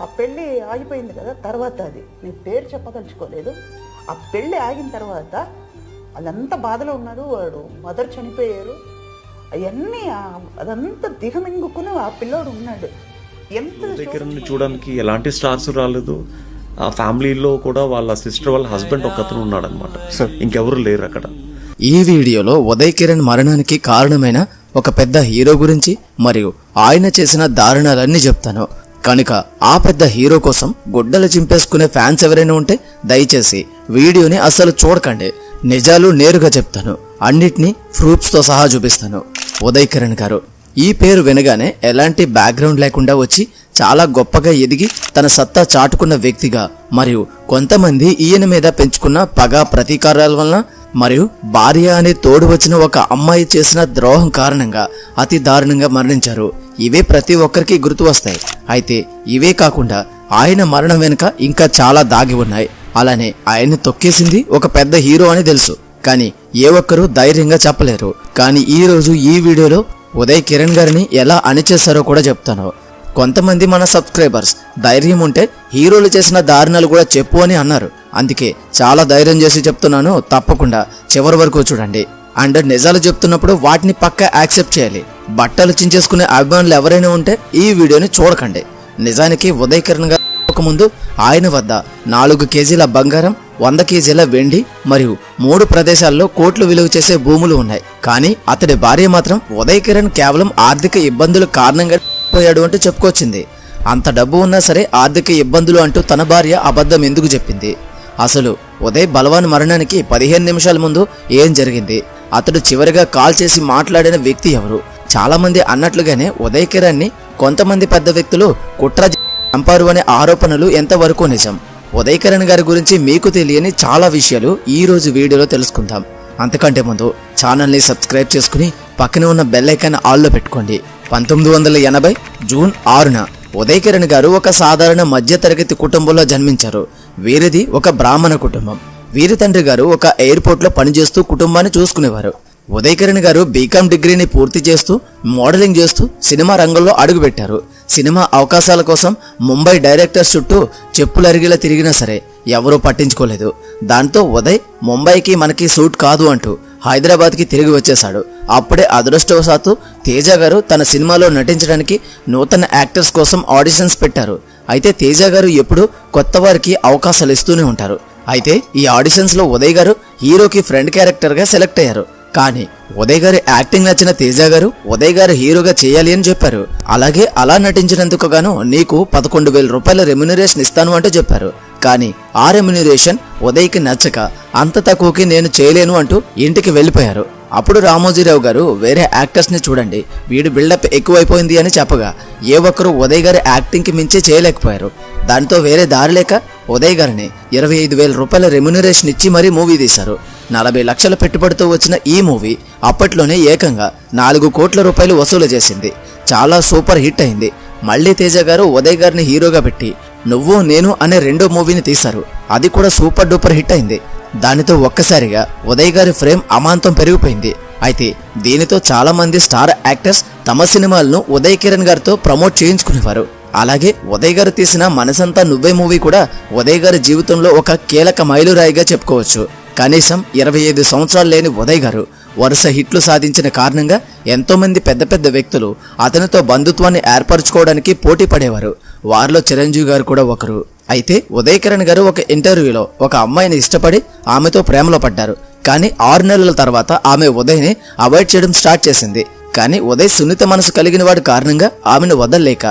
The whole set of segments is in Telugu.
ఆ పెళ్ళి ఆగిపోయింది కదా, తర్వాత అది నేను పేరు చెప్పదలుచుకోలేదు. ఆ పెళ్ళి ఆగిన తర్వాత వాళ్ళంతా బాధలో ఉన్నారు, వాడు మదర్ చనిపోయారు, అవన్నీ అదంతా దిగమింగుకుని ఆ పిల్లోడు ఉన్నాడు. ఎంత దగ్గరని చూడడానికి ఎలాంటి స్టార్స్ రాలేదు. ఆ ఫ్యామిలీలో కూడా వాళ్ళ సిస్టర్ వాళ్ళ హస్బెండ్ ఒకతను ఉన్నాడు అనమాట, ఇంకెవరు లేరు అక్కడ. ఈ వీడియోలో ఉదయ్ కిరణ్ మరణానికి కారణమైన ఒక పెద్ద హీరో గురించి మరియు ఆయన చేసిన దారుణాలన్నీ చెప్తాను. కనుక ఆ పెద్ద హీరో కోసం గుడ్డలు చింపేసుకునే ఫ్యాన్స్ ఎవరైనా ఉంటే దయచేసి వీడియోని అస్సలు చూడకండి. నిజాలు నేరుగా చెప్తాను, అన్నిటినీ ప్రూఫ్స్ తో సహా చూపిస్తాను. ఉదయ్ కిరణ్ గారు ఈ పేరు వినగానే ఎలాంటి బ్యాక్గ్రౌండ్ లేకుండా వచ్చి చాలా గొప్పగా ఎదిగి తన సత్తా చాటుకున్న వ్యక్తిగా, మరియు కొంతమంది ఈయన మీద పెంచుకున్న పగ ప్రతీకారాల వలన మరియు భార్య అనే తోడు వచ్చిన ఒక అమ్మాయి చేసిన ద్రోహం కారణంగా అతి దారుణంగా మరణించారు. ఇవే ప్రతి ఒక్కరికి గుర్తు వస్తాయి. అయితే ఇవే కాకుండా ఆయన మరణం వెనుక ఇంకా చాలా దాగి ఉన్నాయి. అలానే ఆయన్ని తొక్కేసింది ఒక పెద్ద హీరో అని తెలుసు, కానీ ఏ ఒక్కరూ ధైర్యంగా చెప్పలేరు. కానీ ఈ రోజు ఈ వీడియోలో ఉదయ్ కిరణ్ గారిని ఎలా అణిచేస్తారో కూడా చెప్తాను. కొంతమంది మన సబ్స్క్రైబర్స్ ధైర్యం ఉంటే హీరోలు చేసిన దారుణాలు కూడా చెప్పు అని అన్నారు. అందుకే చాలా ధైర్యం చేసి చెప్తున్నాను, తప్పకుండా చివరి వరకు చూడండి. అండ్ నిజాలు చెప్తున్నప్పుడు వాటిని పక్కా యాక్సెప్ట్ చేయాలి. బట్టలు చించేసుకునే అభిమానులు ఎవరైనా ఉంటే ఈ వీడియోని చూడకండి. నిజానికి ఉదయ్ కిరణ్ గారు ముందు ఆయన వద్ద 4 కేజీల బంగారం, 100 కేజీల వెండి మరియు 3 ప్రదేశాల్లో కోట్లు విలువ చేసే భూములు ఉన్నాయి. కానీ అతడి భార్య మాత్రం ఉదయ్ కిరణ్ కేవలం ఆర్థిక ఇబ్బందుల కారణంగా పోయాడు అంటూ చెప్పుకొచ్చింది. అంత డబ్బు ఉన్నా సరే ఆర్థిక ఇబ్బందులు అంటూ తన భార్య అబద్ధం ఎందుకు చెప్పింది? అసలు ఉదయ్ బలవాన్ మరణానికి 15 నిమిషాల ముందు ఏం జరిగింది? అతడు చివరిగా కాల్ చేసి మాట్లాడిన వ్యక్తి ఎవరు? చాలా మంది అన్నట్లుగానే ఉదయ్ కిరణ్ ని కొంతమంది పెద్ద వ్యక్తులు కుట్ర చంపారు అనే ఆరోపణలు ఎంతవరకు నిజం? ఉదయ్ కిరణ్ గారి గురించి మీకు తెలియని చాలా విషయాలు ఈ రోజు వీడియోలో తెలుసుకుందాం. అంతకంటే ముందు ఛానల్ని సబ్స్క్రైబ్ చేసుకుని పక్కనే ఉన్న బెల్ ఐకాన్ ఆల్లో పెట్టుకోండి. 1980 జూన్ 6న ఉదయ్ కిరణ్ గారు ఒక సాధారణ మధ్యతరగతి కుటుంబంలో జన్మించారు. వీరిది ఒక బ్రాహ్మణ కుటుంబం. వీరి తండ్రి గారు ఒక ఎయిర్పోర్ట్లో పనిచేస్తూ కుటుంబాన్ని చూసుకునేవారు. ఉదయ్ కిరణ్ గారు బీకామ్ డిగ్రీని పూర్తి చేస్తూ మోడలింగ్ చేస్తూ సినిమా రంగంలో అడుగుపెట్టారు. సినిమా అవకాశాల కోసం ముంబై డైరెక్టర్స్ చుట్టూ చెప్పులు అరిగేలా తిరిగినా సరే ఎవరూ పట్టించుకోలేదు. దాంతో ఉదయ్ ముంబైకి మనకి సూట్ కాదు అంటూ హైదరాబాద్కి తిరిగి వచ్చేశాడు. అప్పుడే అదృష్టవశాత్తు తేజ గారు తన సినిమాలో నటించడానికి నూతన యాక్టర్స్ కోసం ఆడిషన్స్ పెట్టారు. అయితే తేజ గారు ఎప్పుడూ కొత్త వారికి అవకాశాలు ఇస్తూనే ఉంటారు. అయితే ఈ ఆడిషన్స్ లో ఉదయ్ గారు హీరోకి ఫ్రెండ్ క్యారెక్టర్ గా సెలెక్ట్ అయ్యారు. కానీ ఉదయ్ గారి యాక్టింగ్ నచ్చిన తేజ గారు ఉదయ్ గారు హీరోగా చేయాలి అని చెప్పారు. అలాగే అలా నటించినందుకు గాను నీకు 11,000 రూపాయల రెమ్యునరేషన్ ఇస్తాను అంటూ చెప్పారు. కానీ ఆ రెమ్యునరేషన్ ఉదయ్కి నచ్చక అంత తక్కువకి నేను చేయలేను అంటూ ఇంటికి వెళ్ళిపోయారు. అప్పుడు రామోజీరావు గారు వేరే యాక్టర్స్ ని చూడండి, వీడు బిల్డప్ ఎక్కువైపోయింది అని చెప్పగా ఏ ఒక్కరు ఉదయ్ గారి యాక్టింగ్ కి మించి చేయలేకపోయారు. దాంతో వేరే దారి లేక ఉదయ్ గారిని 25,000 రూపాయల రెమ్యునరేషన్ ఇచ్చి మరీ మూవీ తీశారు. 40 లక్షల పెట్టుబడితో వచ్చిన ఈ మూవీ అప్పట్లోనే ఏకంగా 4 కోట్ల రూపాయలు వసూలు చేసింది. చాలా సూపర్ హిట్ అయింది. మళ్ళీ తేజ గారు ఉదయ్ గారిని హీరోగా పెట్టి నువ్వు నేను అనే 2వ మూవీని తీశారు. అది కూడా సూపర్ డూపర్ హిట్ అయింది. దానితో ఒక్కసారిగా ఉదయ్ గారి ఫ్రేమ్ అమాంతం పెరిగిపోయింది. అయితే దీనితో చాలా మంది స్టార్ యాక్టర్స్ తమ సినిమాలను ఉదయ్ కిరణ్ గారితో ప్రమోట్ చేయించుకునేవారు. అలాగే ఉదయ్ గారు తీసిన మనసంతా నువ్వే మూవీ కూడా ఉదయ్ గారి జీవితంలో ఒక కీలక మైలురాయిగా చెప్పుకోవచ్చు. కనీసం 25 సంవత్సరాలు లేని ఉదయ్ గారు వరుస హిట్లు సాధించిన కారణంగా ఎంతో మంది పెద్ద పెద్ద వ్యక్తులు అతనితో బంధుత్వాన్ని ఏర్పరచుకోవడానికి పోటీ పడేవారు. వారిలో చిరంజీవి గారు కూడా ఒకరు. అయితే ఉదయ్ కిరణ్ గారు ఒక ఇంటర్వ్యూలో ఒక అమ్మాయిని ఇష్టపడి ఆమెతో ప్రేమలో పడ్డారు. కానీ 6 నెలల తర్వాత ఆమె ఉదయ్ని అవాయిడ్ చేయడం స్టార్ట్ చేసింది. కానీ ఉదయ్ సున్నిత మనసు కలిగిన వాడి కారణంగా ఆమెను వదలలేక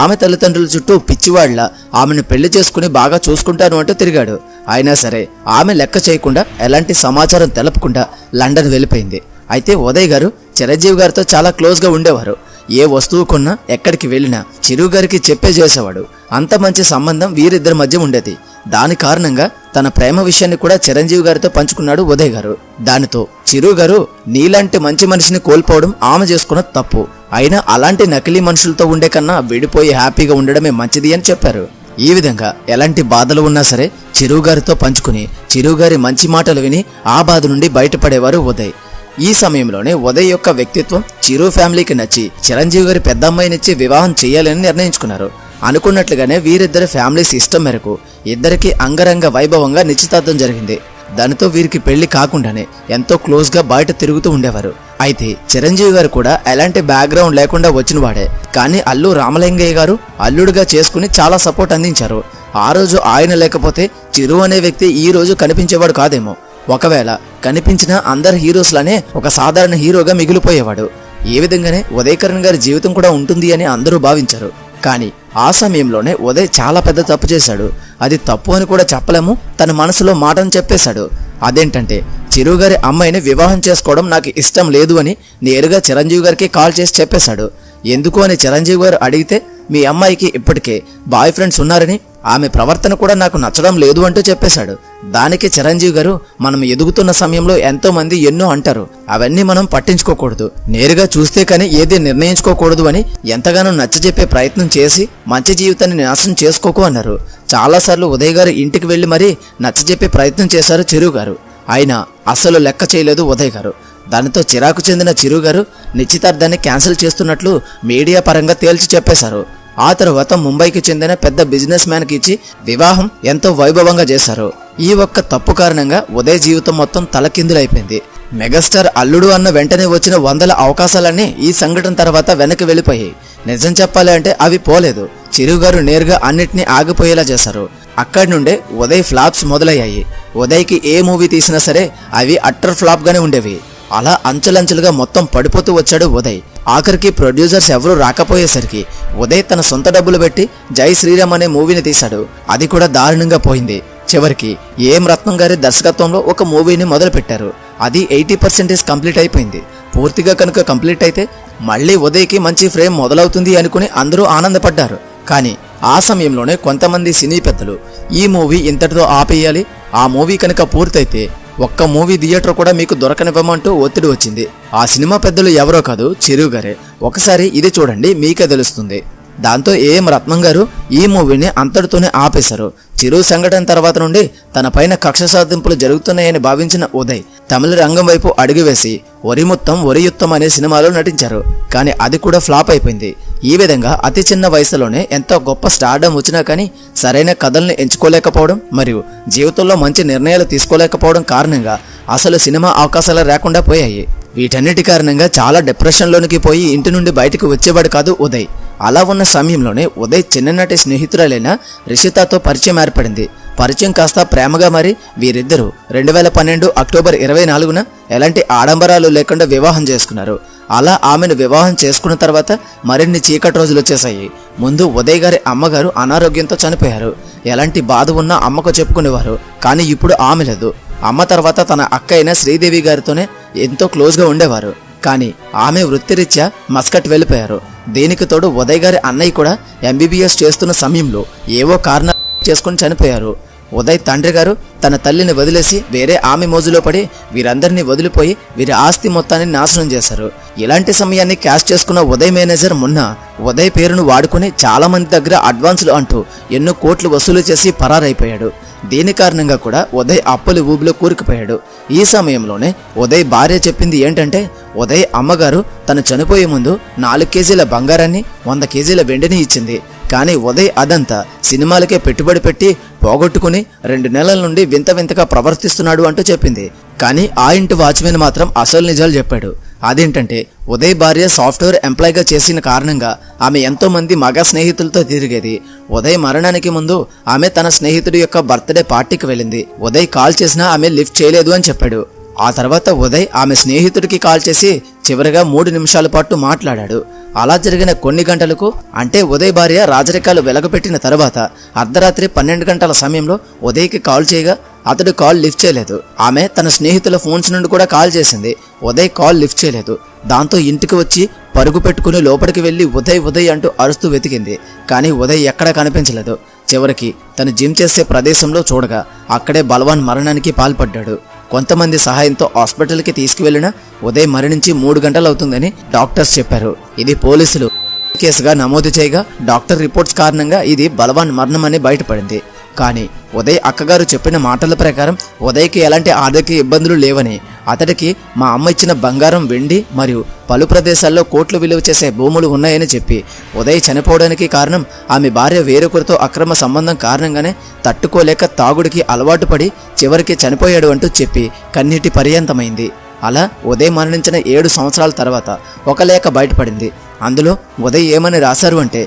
ఆమె తల్లిదండ్రుల చుట్టూ పిచ్చివాళ్లా ఆమెను పెళ్లి చేసుకుని బాగా చూసుకుంటాను అంటూ తిరిగాడు. అయినా సరే ఆమె లెక్క చేయకుండా ఎలాంటి సమాచారం తెలపకుండా లండన్ వెళ్ళిపోయింది. అయితే ఉదయ్ గారు చిరంజీవి గారితో చాలా క్లోజ్గా ఉండేవారు. ఏ వస్తువు కొన్నా ఎక్కడికి వెళ్ళినా చిరు గారికి చెప్పే చేసేవాడు. అంత మంచి సంబంధం వీరిద్దరి మధ్య ఉండేది. దాని కారణంగా తన ప్రేమ విషయాన్ని కూడా చిరంజీవి గారితో పంచుకున్నాడు ఉదయ్ గారు. దానితో చిరు గారు నీలాంటి మంచి మనిషిని కోల్పోవడం ఆమె చేసుకున్న తప్పు, అయినా అలాంటి నకిలీ మనుషులతో ఉండే కన్నా విడిపోయి హ్యాపీగా ఉండడమే మంచిది అని చెప్పారు. ఈ విధంగా ఎలాంటి బాధలు ఉన్నా సరే చిరు గారితో పంచుకుని చిరు గారి మంచి మాటలు విని ఆ బాధ నుండి బయటపడేవారు ఉదయ్. ఈ సమయంలోనే ఉదయ్ యొక్క వ్యక్తిత్వం చిరు ఫ్యామిలీకి నచ్చి చిరంజీవి గారి పెద్ద అమ్మాయినిచ్చి వివాహం చేయాలని నిర్ణయించుకున్నారు. అనుకున్నట్లుగానే వీరిద్దరి ఫ్యామిలీస్ ఇష్టం మేరకు ఇద్దరికి అంగరంగ వైభవంగా నిశ్చితార్థం జరిగింది. దానితో వీరికి పెళ్లి కాకుండానే ఎంతో క్లోజ్ గా బయట తిరుగుతూ ఉండేవారు. అయితే చిరంజీవి గారు కూడా ఎలాంటి బ్యాక్గ్రౌండ్ లేకుండా వచ్చిన వాడే, కానీ అల్లు రామలింగయ్య గారు అల్లుడిగా చేసుకుని చాలా సపోర్ట్ అందించారు. ఆ రోజు ఆయన లేకపోతే చిరు అనే వ్యక్తి ఈ రోజు కనిపించేవాడు కాదేమో. ఒకవేళ కనిపించిన అందరు హీరోస్ లానే ఒక సాధారణ హీరోగా మిగిలిపోయేవాడు. ఏ విధంగానే ఉదయకరణ్ గారి జీవితం కూడా ఉంటుంది అని అందరూ భావించారు. కానీ ఆ సమయంలోనే ఉదయ్ చాలా పెద్ద తప్పు చేశాడు. అది తప్పు అని కూడా చెప్పలేము, తన మనసులో మాటను చెప్పేశాడు. అదేంటంటే చిరు గారి అమ్మాయిని వివాహం చేసుకోవడం నాకు ఇష్టం లేదు అని నేరుగా చిరంజీవి గారికి కాల్ చేసి చెప్పేశాడు. ఎందుకు అని చిరంజీవి గారు అడిగితే మీ అమ్మాయికి ఇప్పటికే బాయ్ ఫ్రెండ్స్ ఉన్నారని, ఆమె ప్రవర్తన కూడా నాకు నచ్చడం లేదు అంటూ చెప్పేశాడు. దానికి చిరంజీవి గారు మనం ఎదుగుతున్న సమయంలో ఎంతో మంది ఎన్నో అంటారు, అవన్నీ మనం పట్టించుకోకూడదు, నేరుగా చూస్తే కానీ ఏది నిర్ణయించుకోకూడదు అని ఎంతగానో నచ్చజెప్పే ప్రయత్నం చేసి మంచి జీవితాన్ని నాశనం చేసుకోకు అన్నారు. చాలాసార్లు ఉదయ్ గారు ఇంటికి వెళ్లి మరీ నచ్చజెప్పే ప్రయత్నం చేశారు చిరు గారు. అయినా అస్సలు లెక్క చేయలేదు ఉదయ్ గారు. దానితో చిరాకు చెందిన చిరు గారు నిశ్చితార్థాన్ని క్యాన్సిల్ చేస్తున్నట్లు మీడియా పరంగా తేల్చి చెప్పేశారు. ఆ తర్వాత ముంబైకి చెందిన పెద్ద బిజినెస్ మ్యాన్ కి ఇచ్చి వివాహం ఎంతో వైభవంగా చేశారు. ఈ ఒక్క తప్పు కారణంగా ఉదయ్ జీవితం మొత్తం తలకిందులైపోయింది. మెగాస్టార్ అల్లుడు అన్న వెంటనే వచ్చిన వందల అవకాశాలన్నీ ఈ సంఘటన తర్వాత వెనక్కి వెళ్ళిపోయాయి. నిజం చెప్పాలి అంటే అవి పోలేదు. చిరు గారు నేరుగా అన్నిటినీ ఆగిపోయేలా చేశారు. అక్కడి నుండే ఉదయ్ ఫ్లాప్స్ మొదలయ్యాయి. ఉదయ్కి ఏ మూవీ తీసినా సరే అవి అట్టర్ ఫ్లాప్ గానే ఉండేవి. అలా అంచెలంచెలుగా మొత్తం పడిపోతూ వచ్చాడు ఉదయ్. ఆఖరికి ప్రొడ్యూసర్స్ ఎవరూ రాకపోయేసరికి ఉదయ్ తన సొంత డబ్బులు పెట్టి జై శ్రీరామ్ అనే మూవీని తీశాడు. అది కూడా దారుణంగా పోయింది. చివరికి ఏం రత్నం గారి దర్శకత్వంలో ఒక మూవీని మొదలు పెట్టారు. అది 80% కంప్లీట్ అయిపోయింది. పూర్తిగా కనుక కంప్లీట్ అయితే మళ్ళీ ఉదయ్కి మంచి ఫ్రేమ్ మొదలవుతుంది అనుకుని అందరూ ఆనందపడ్డారు. కానీ ఆ సమయంలోనే కొంతమంది సినీ పెద్దలు ఈ మూవీ ఇంతటితో ఆపేయాలి, ఆ మూవీ కనుక పూర్తయితే ఒక్క మూవీ థియేటర్ కూడా మీకు దొరకనివ్వమంటూ ఒత్తిడి వచ్చింది. ఆ సినిమా పెద్దలు ఎవరో కాదు, చిరు గారే. ఒకసారి ఇది చూడండి, మీకే తెలుస్తుంది. దాంతో ఏఎం రత్నం గారు ఈ మూవీని అంతటితోనే ఆపేశారు. చిరు సంఘటన తర్వాత నుండి తన పైన కక్ష సాధింపులు జరుగుతున్నాయని భావించిన ఉదయ్ తమిళ రంగం వైపు అడుగువేసి ఒరిముత్తం ఒరియుత్తం అనే సినిమాలో నటించారు. కానీ అది కూడా ఫ్లాప్ అయిపోయింది. ఈ విధంగా అతి చిన్న వయసులోనే ఎంతో గొప్ప స్టార్డమ్ వచ్చినా కానీ సరైన కథల్ని ఎంచుకోలేకపోవడం మరియు జీవితంలో మంచి నిర్ణయాలు తీసుకోలేకపోవడం కారణంగా అసలు సినిమా అవకాశాలు రాకుండా పోయాయి. వీటన్నిటి కారణంగా చాలా డిప్రెషన్లోనికి పోయి ఇంటి నుండి బయటకు వచ్చేవాడు కాదు ఉదయ్. అలా ఉన్న సమయంలోనే ఉదయ్ చిన్ననాటి స్నేహితురాలైన రిషితాతో పరిచయం ఏర్పడింది. పరిచయం కాస్త ప్రేమగా మారి వీరిద్దరూ 2012 అక్టోబర్ 24న ఎలాంటి ఆడంబరాలు లేకుండా వివాహం చేసుకున్నారు. అలా ఆమెను వివాహం చేసుకున్న తర్వాత మరిన్ని చీకటి రోజులు వచ్చేసాయి. ముందు ఉదయ్ గారి అమ్మగారు అనారోగ్యంతో చనిపోయారు. ఎలాంటి బాధ ఉన్నా అమ్మకు చెప్పుకునేవారు. కానీ ఇప్పుడు ఆమె లేదు. అమ్మ తర్వాత తన అక్క అయిన శ్రీదేవి గారితోనే ఎంతో క్లోజ్గా ఉండేవారు. కానీ ఆమె వృత్తిరీత్యా మస్కట్ వెళ్ళిపోయారు. దీనికి తోడు ఉదయ్ గారి అన్నయ్య కూడా MBBS చేస్తున్న సమయంలో ఏవో కారణాలు చేసుకుని చనిపోయారు. ఉదయ్ తండ్రి గారు తన తల్లిని వదిలేసి వేరే ఆమె మోజులో పడి వీరందరినీ వదిలిపోయి వీరి ఆస్తి మొత్తాన్ని నాశనం చేశారు. ఇలాంటి సమయాన్ని క్యాష్ చేసుకున్న ఉదయ్ మేనేజర్ మొన్న ఉదయ్ పేరును వాడుకుని చాలా మంది దగ్గర అడ్వాన్సులు అంటూ ఎన్నో కోట్లు వసూలు చేసి పరారైపోయాడు. దీని కారణంగా కూడా ఉదయ్ అప్పుల ఊబిలో కూరుకుపోయాడు. ఈ సమయంలోనే ఉదయ్ భార్య చెప్పింది ఏంటంటే ఉదయ్ అమ్మగారు తను చనిపోయే ముందు 4 కేజీల బంగారాన్ని 100 కేజీల వెండిని ఇచ్చింది. కానీ ఉదయ్ అదంతా సినిమాలకే పెట్టుబడి పెట్టి పోగొట్టుకుని 2 నెలల నుండి వింత వింతగా ప్రవర్తిస్తున్నాడు అంటూ చెప్పింది. కానీ ఆ ఇంటి వాచ్మెన్ మాత్రం అసలు నిజాలు చెప్పాడు. అదేంటంటే ఉదయ్ భార్య సాఫ్ట్వేర్ ఎంప్లాయ్గా చేసిన కారణంగా ఆమె ఎంతో మంది మగ స్నేహితులతో తిరిగేది. ఉదయ్ మరణానికి ముందు ఆమె తన స్నేహితుడి యొక్క బర్త్డే పార్టీకి వెళ్ళింది. ఉదయ్ కాల్ చేసినా ఆమె లిఫ్ట్ చేయలేదు అని చెప్పాడు. ఆ తర్వాత ఉదయ్ ఆమె స్నేహితుడికి కాల్ చేసి చివరిగా 3 నిమిషాల పాటు మాట్లాడాడు. అలా జరిగిన కొన్ని గంటలకు అంటే ఉదయ్ భార్య రాజరికాలు వెలగపెట్టిన తర్వాత అర్ధరాత్రి 12 గంటల సమయంలో ఉదయ్కి కాల్ చేయగా అతడు కాల్ లిఫ్ట్ చేయలేదు. ఆమె తన స్నేహితుల ఫోన్స్ నుండి కూడా కాల్ చేసింది. ఉదయ్ కాల్ లిఫ్ట్ చేయలేదు. దాంతో ఇంటికి వచ్చి పరుగు పెట్టుకుని లోపలికి వెళ్లి ఉదయ్ ఉదయ్ అంటూ అరుస్తూ వెతికింది. కానీ ఉదయ్ ఎక్కడా కనిపించలేదు. చివరికి తను జిమ్ చేసే ప్రదేశంలో చూడగా అక్కడే బలవాన్ మరణానికి పాల్పడ్డాడు. కొంతమంది సహాయంతో హాస్పిటల్కి తీసుకువెళ్లిన ఉదయ్ మరణించి 3 గంటలు అవుతుందని డాక్టర్స్ చెప్పారు. ఇది పోలీసులు కేసుగా నమోదు చేయగా డాక్టర్ రిపోర్ట్స్ కారణంగా ఇది బలవాన్ మరణమని బయటపడింది. కానీ ఉదయ్ అక్కగారు చెప్పిన మాటల ప్రకారం ఉదయ్కి ఎలాంటి ఆర్థిక ఇబ్బందులు లేవని అతడికి మా అమ్మ ఇచ్చిన బంగారం, వెండి మరియు పలు ప్రదేశాల్లో కోట్లు విలువ చేసే భూములు ఉన్నాయని చెప్పి ఉదయ్ చనిపోవడానికి కారణం ఆమె భార్య వేరొకరితో అక్రమ సంబంధం కారణంగానే తట్టుకోలేక తాగుడికి అలవాటు పడి చివరికి చనిపోయాడు అంటూ చెప్పి కన్నీటి పర్యంతమైంది. అలా ఉదయ్ మరణించిన 7 సంవత్సరాల తర్వాత ఒక లేఖ బయటపడింది. అందులో ఉదయ్ ఏమని రాశారు అంటే,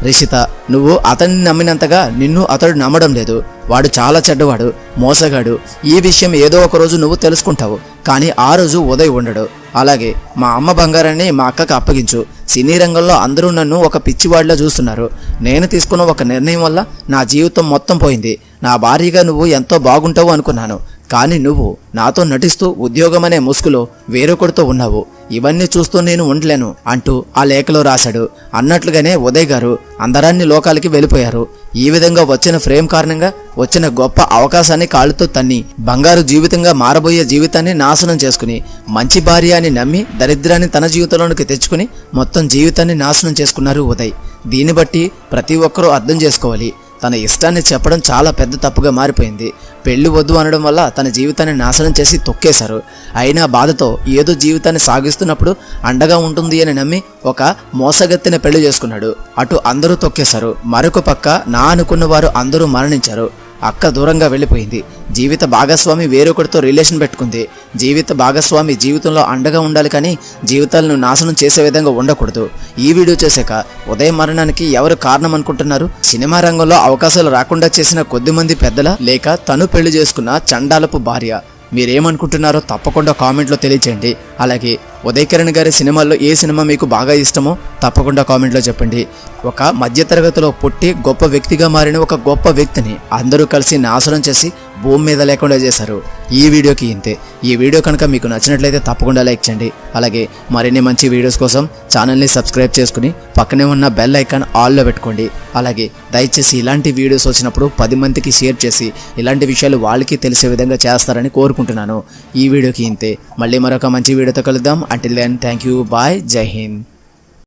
రిషిత, నువ్వు అతన్ని నమ్మినంతగా నిన్ను అతడు నమ్మడం లేదు. వాడు చాలా చెడ్డవాడు, మోసగాడు. ఈ విషయం ఏదో ఒక రోజు నువ్వు తెలుసుకుంటావు, కానీ ఆ రోజు ఉదయ్ ఉండడు. అలాగే మా అమ్మ బంగారాన్ని మా అక్కకు అప్పగించు. సినీ రంగంలో అందరూ నన్ను ఒక పిచ్చివాడిలా చూస్తున్నారు. నేను తీసుకున్న ఒక నిర్ణయం వల్ల నా జీవితం మొత్తం పోయింది. నా భార్యగా నువ్వు ఎంతో బాగుంటావు అనుకున్నాను, కానీ నువ్వు నాతో నటిస్తూ ఉద్యోగం అనే ముసుగులో వేరొకరితో ఉన్నావు. ఇవన్నీ చూస్తూ నేను ఉండలేను అంటూ ఆ లేఖలో రాశాడు. అన్నట్లుగానే ఉదయ్ గారు అందరాన్ని లోకాలకి వెళ్ళిపోయారు. ఈ విధంగా వచ్చిన ఫ్రేమ్ కారణంగా వచ్చిన గొప్ప అవకాశాన్ని కాళ్ళతో తన్ని బంగారు జీవితంగా మారబోయే జీవితాన్ని నాశనం చేసుకుని, మంచి భార్య అని నమ్మి దరిద్రాన్ని తన జీవితంలోనికి తెచ్చుకుని మొత్తం జీవితాన్ని నాశనం చేసుకున్నారు ఉదయ్. దీన్ని బట్టి ప్రతి ఒక్కరూ అర్థం చేసుకోవాలి, తన ఇష్టాన్ని చెప్పడం చాలా పెద్ద తప్పుగా మారిపోయింది. పెళ్లి వద్దు అనడం వల్ల తన జీవితాన్ని నాశనం చేసి తొక్కేశారు. అయినా బాధతో ఏదో జీవితాన్ని సాగిస్తున్నప్పుడు అండగా ఉంటుంది అని నమ్మి ఒక మోసగత్తిన పెళ్లి చేసుకున్నాడు. అటు అందరూ తొక్కేశారు. మరొక పక్క నా అనుకున్న వారు అందరూ మరణించారు. అక్క దూరంగా వెళ్ళిపోయింది. జీవిత భాగస్వామి వేరొకరితో రిలేషన్ పెట్టుకుంది. జీవిత భాగస్వామి జీవితంలో అండగా ఉండాలి, కానీ జీవితాలను నాశనం చేసే విధంగా ఉండకూడదు. ఈ వీడియో చేశాక ఉదయ్ మరణానికి ఎవరు కారణం అనుకుంటున్నారు? సినిమా రంగంలో అవకాశాలు రాకుండా చేసిన కొద్దిమంది పెద్దల, లేక తను పెళ్లి చేసుకున్న చండాలపు భార్య? మీరేమనుకుంటున్నారో తప్పకుండా కామెంట్లో తెలియచేయండి. అలాగే ఉదయ్ కిరణ్ గారి సినిమాల్లో ఏ సినిమా మీకు బాగా ఇష్టమో తప్పకుండా కామెంట్లో చెప్పండి. ఒక మధ్యతరగతిలో పుట్టి గొప్ప వ్యక్తిగా మారిన ఒక గొప్ప వ్యక్తిని అందరూ కలిసి నాశనం చేసి భూమి మీద లేకుండా చేశారు. ఈ వీడియోకి ఇంతే. ఈ వీడియో కనుక మీకు నచ్చినట్లయితే తప్పకుండా లైక్ చేయండి. అలాగే మరిన్ని మంచి వీడియోస్ కోసం ఛానల్ని సబ్స్క్రైబ్ చేసుకుని పక్కనే ఉన్న బెల్ ఐకాన్ ఆల్లో పెట్టుకోండి. అలాగే దయచేసి ఇలాంటి వీడియోస్ వచ్చినప్పుడు 10 మందికి షేర్ చేసి ఇలాంటి విషయాలు వాళ్ళకి తెలిసే విధంగా చేస్తారని కోరుకుంటున్నాను. ఈ వీడియోకి ఇంతే. మళ్ళీ మరొక మంచి వీడియోతో కలుద్దాం. Until then thank you, bye, Jai Hind.